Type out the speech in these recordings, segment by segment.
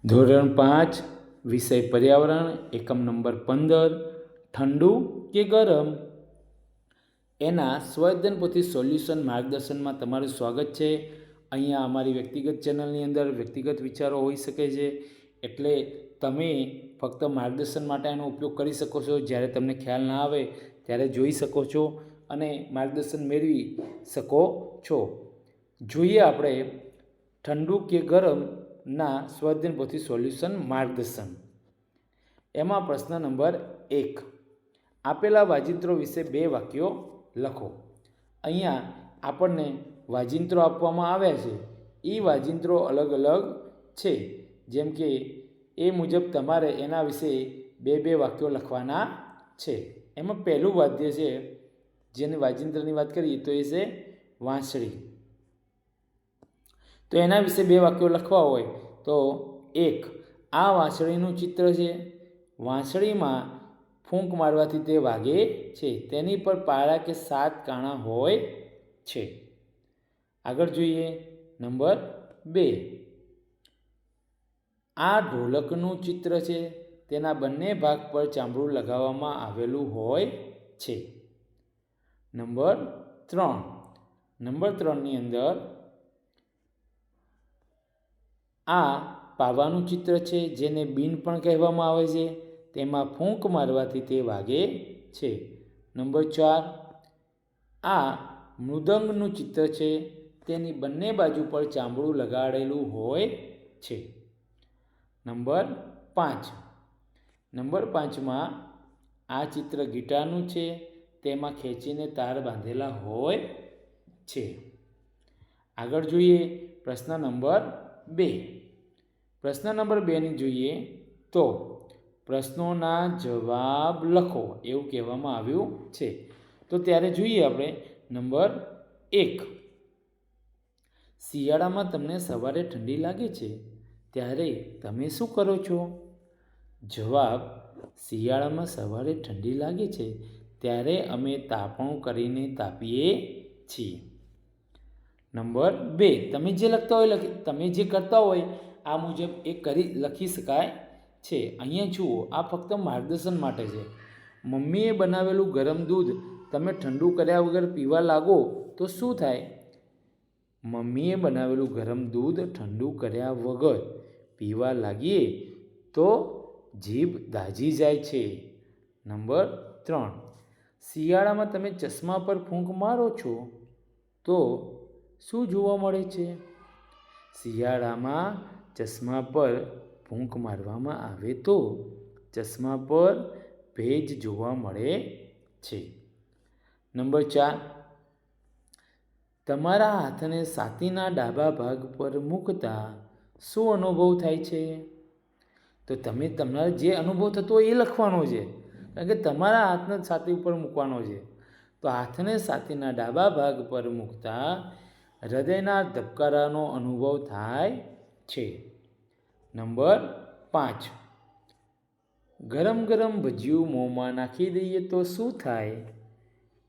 ધોરણ 5 વિષય પર્યાવરણ એકમ નંબર 15 ઠંડુ કે ગરમ એના સ્વઅધ્યયન પોથી સોલ્યુશન માર્ગદર્શનમાં તમારું સ્વાગત છે. અહીંયા અમારી વ્યક્તિગત ચેનલની અંદર વ્યક્તિગત વિચારો હોઈ શકે છે, એટલે તમે ફક્ત માર્ગદર્શન માટે આનો ઉપયોગ કરી શકો છો. જ્યારે તમને ખ્યાલ ના આવે ત્યારે જોઈ શકો છો અને માર્ગદર્શન મેળવી શકો છો. જોઈએ આપણે ઠંડુ કે ગરમ ના સ્વઅધ્યયન પોથી સોલ્યુશન માર્ગદર્શન. એમાં પ્રશ્ન નંબર 1, આપેલા વાજિંત્રો વિશે 2 વાક્યો લખો. અહીંયા આપણને વાજિંત્રો આપવામાં આવ્યા છે. એ વાજિંત્રો અલગ અલગ છે, જેમ કે એ મુજબ તમારે એના વિશે 2 વાક્યો લખવાના છે. એમાં પહેલું વાદ્ય છે, જેની વાજિંત્રની વાત કરીએ તો એ છે વાંસળી. તો એના વિશે 2 વાક્યો લખવા હોય તો 1, આ વાંસળીનું ચિત્ર છે. વાંસળીમાં ફૂંક મારવાથી તે વાગે છે. તેની પર પારા કે 7 કાણા હોય છે. આગળ જોઈએ નંબર 2, આ ઢોલકનું ચિત્ર છે. તેના બંને ભાગ પર ચામડું લગાવવામાં આવેલું હોય છે. નંબર 3ની અંદર આ પાવાનું ચિત્ર છે, જેને બીન પણ કહેવામાં આવે છે. તેમાં ફૂંક મારવાથી તે વાગે છે. નંબર 4, આ મૃદંગનું ચિત્ર છે. તેની બંને બાજુ પર ચામડું લગાડેલું હોય છે. નંબર 5માં આ ચિત્ર ગિટારનું છે. તેમાં ખેંચીને તાર બાંધેલા હોય છે. આગળ જોઈએ પ્રશ્ન નંબર 2. પ્રશ્ન નંબર 2ની જોઈએ તો પ્રશ્નોના જવાબ લખો એવું કહેવામાં આવ્યું છે. તો ત્યારે જોઈએ આપણે નંબર 1, શિયાળામાં તમને સવારે ઠંડી લાગે છે ત્યારે તમે શું કરો છો? જવાબ, શિયાળામાં સવારે ઠંડી લાગે છે ત્યારે અમે તાપણું કરીને તાપીએ છીએ. નંબર 2, તમે જે કરતા હોય આ મુજબ એ લખી શકાય છે. અહીંયા જુઓ, આ ફક્ત માર્ગદર્શન માટે છે. મમ્મીએ બનાવેલું ગરમ દૂધ તમે ઠંડુ કર્યા વગર પીવા લાગો તો શું થાય? મમ્મીએ બનાવેલું ગરમ દૂધ ઠંડુ કર્યા વગર પીવા લાગીએ તો જીભ દાઝી જાય છે. નંબર 3, શિયાળામાં તમે ચશ્મા પર ફૂંક મારો છો તો શું જોવા મળે છે? શિયાળામાં ચશ્મા પર ફૂંક મારવામાં આવે તો ચશ્મા પર ભેજ જોવા મળે છે. નંબર 4, તમારા હાથને છાતીના ડાબા ભાગ પર મૂકતા શું અનુભવ થાય છે? તો તમે તમારે જે અનુભવ થતો હોય એ લખવાનો છે, કારણ કે તમારા હાથને છાતી ઉપર મૂકવાનો છે. તો હાથને છાતીના ડાબા ભાગ પર મૂકતા હૃદયના ધબકારાનો અનુભવ થાય છે. નંબર 5, ગરમ ગરમ ભજીયું મોંમાં નાખી દઈએ તો શું થાય?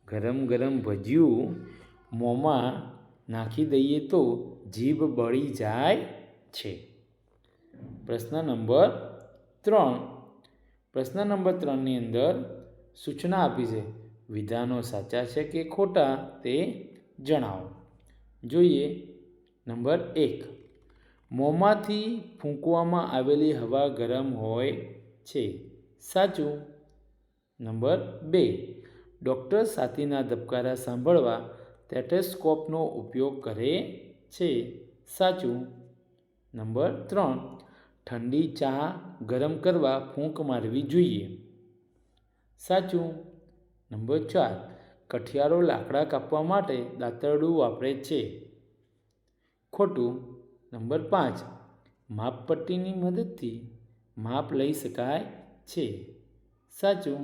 ગરમ ગરમ ભજીયું મોંમાં નાખી દઈએ તો જીભ બળી જાય છે. પ્રશ્ન નંબર 3ની અંદર સૂચના આપી છે. વિધાનો સાચા છે કે ખોટા તે જણાવો. જોઈએ નંબર 1, મોંમાંથી ફૂંકવામાં આવેલી હવા ગરમ હોય છે. સાચું. નંબર 2, ડૉક્ટર છાતીના ધબકારા સાંભળવા સ્ટેથોસ્કોપનો ઉપયોગ કરે છે. સાચું. નંબર 3, ઠંડી ચા ગરમ કરવા ફૂંક મારવી જોઈએ. સાચું. નંબર 4, કઠિયારો લાકડા કાપવા માટે દાતરડું વાપરે છે. ખોટું. નંબર 5, માપપટ્ટીની મદદથી માપ લઈ શકાય છે. સાચું.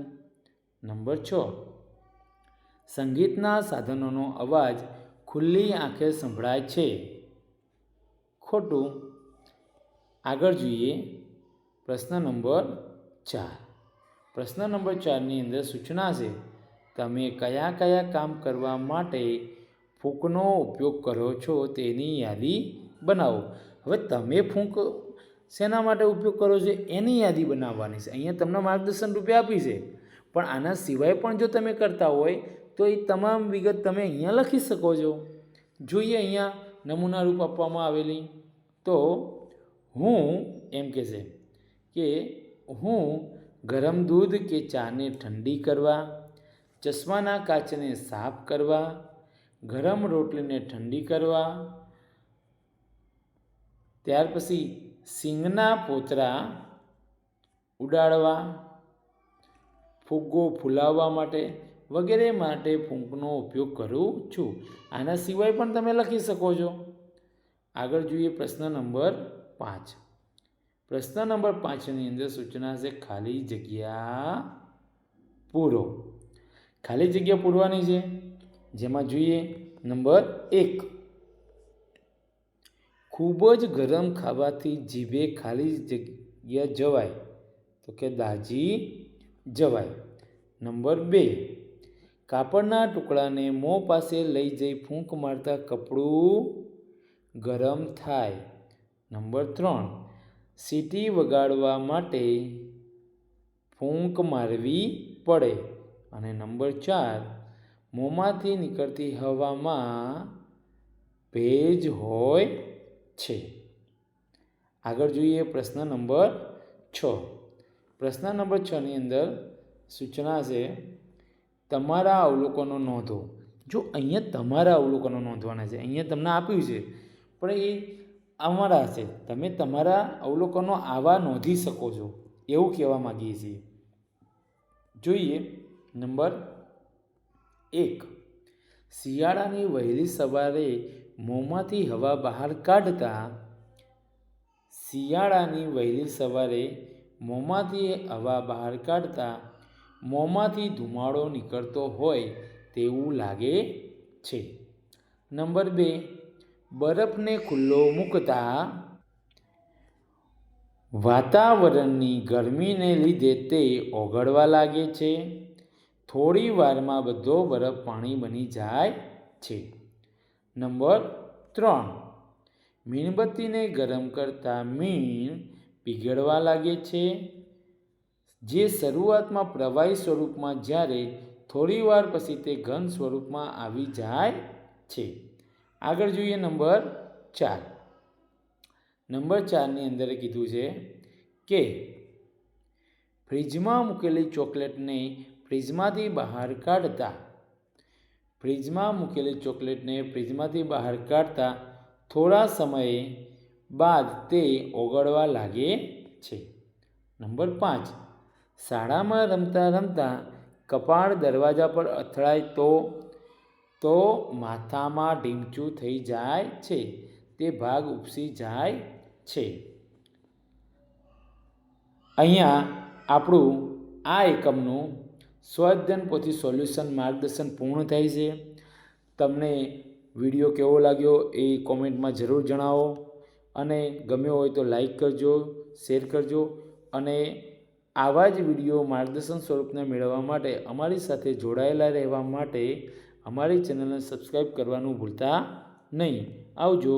નંબર 6, સંગીતના સાધનોનો અવાજ ખુલ્લી આંખે સંભળાય છે. ખોટું. આગળ જોઈએ પ્રશ્ન નંબર 4. પ્રશ્ન નંબર 4ની અંદર સૂચના છે. તમે કયા કયા કામ કરવા માટે ફૂંકનો ઉપયોગ કરો છો તેની યાદી બનાવો. હવે તમે ફૂંક શેના માટે ઉપયોગ કરો છો એની યાદી બનાવવાની છે. અહીંયા તમને માર્ગદર્શન રૂપે આપી છે, પણ આના સિવાય પણ જો તમે કરતા હોય તો એ તમામ વિગત તમે અહીંયા લખી શકો છો. જોઈએ અહીંયા નમૂના રૂપ આપવામાં આવેલી. તો હું એમ કહેશે કે હું ગરમ દૂધ કે ચાને ઠંડી કરવા, ચશ્માના કાચને સાફ કરવા, ગરમ રોટલીને ઠંડી કરવા, ત્યાર પછી સિંગના પોતરા ઉડાડવા, ફુગ્ગો ફૂલાવવા માટે વગેરે માટે ફૂંકનો ઉપયોગ કરું છું. આના સિવાય પણ તમે લખી શકો છો. આગળ જોઈએ પ્રશ્ન નંબર 5. પ્રશ્ન નંબર 5ની અંદર સૂચના છે ખાલી જગ્યા પૂરો. ખાલી જગ્યા પૂરવાની છે, જેમાં જોઈએ નંબર 1. ખૂબ જ ગરમ ખાવાથી જીભે ખાલી જગ્યા જવાય, તો કે દાજી જવાય. નંબર 2. કાપડના ટુકડાને મોં પાસે લઈ જઈ ફૂંક મારતા કપડું ગરમ થાય. નંબર 3. સીટી વગાડવા માટે ફૂંક મારવી પડે. અને નંબર 4. મોંમાંથી નીકળતી હવામાં ભેજ હોય છે. આગળ જોઈએ પ્રશ્ન નંબર 6. પ્રશ્ન નંબર 6ની અંદર સૂચના છે તમારા અવલોકનો નોંધો. જો અહીંયા તમારા અવલોકનો નોંધવાના છે, અહીંયા તમને આપ્યું છે પણ એ અમારા છે, તમે તમારા અવલોકનો આવા નોંધી શકો છો એવું કહેવા માગીએ છીએ. જોઈએ નંબર 1. શિયાળાની વહેલી સવારે મોંમાંથી હવા બહાર કાઢતા, શિયાળાની વહેલી સવારે મોંમાંથી હવા બહાર કાઢતા મોંમાંથી ધુમાડો નીકળતો હોય તેવું લાગે છે. નંબર 2. બરફને ખુલ્લો મૂકતા વાતાવરણની ગરમીને લીધે તે ઓગળવા લાગે છે. થોડી વારમાં બધો બરફ પાણી બની જાય છે. નંબર 3. મીણબત્તીને ગરમ કરતાં મીણ પીગળવા લાગે છે, જે શરૂઆતમાં પ્રવાહી સ્વરૂપમાં જ્યારે થોડી વાર પછી તે ઘન સ્વરૂપમાં આવી જાય છે. આગળ જોઈએ નંબર 4. નંબર 4ની અંદર કીધું છે કે ફ્રીજમાં મૂકેલી ચોકલેટને ફ્રીજમાંથી બહાર કાઢતા, ફ્રીજમાં મૂકેલી ચોકલેટને ફ્રીજમાંથી બહાર કાઢતા થોડા સમય બાદ તે ઓગળવા લાગે છે. નંબર 5. શાળામાં રમતા રમતા કપાળ દરવાજા પર અથડાય તો માથામાં ઢીંચું થઈ જાય છે, તે ભાગ ઉપસી જાય છે. અહીંયા આપણું આ એકમનું સ્વાધ્યાયન પોથી સોલ્યુશન માર્ગદર્શન પૂર્ણ થાય છે. તમને વિડીયો કેવો લાગ્યો એ કોમેન્ટમાં જરૂર જણાવો, અને ગમ્યો હોય તો લાઈક કરજો, શેર કરજો, અને આવા જ વિડીયો માર્ગદર્શન સ્વરૂપને મેળવવા માટે અમારી સાથે જોડાયેલા રહેવા માટે અમારી ચેનલને સબસ્ક્રાઈબ કરવાનું ભૂલતા નહીં. આવજો.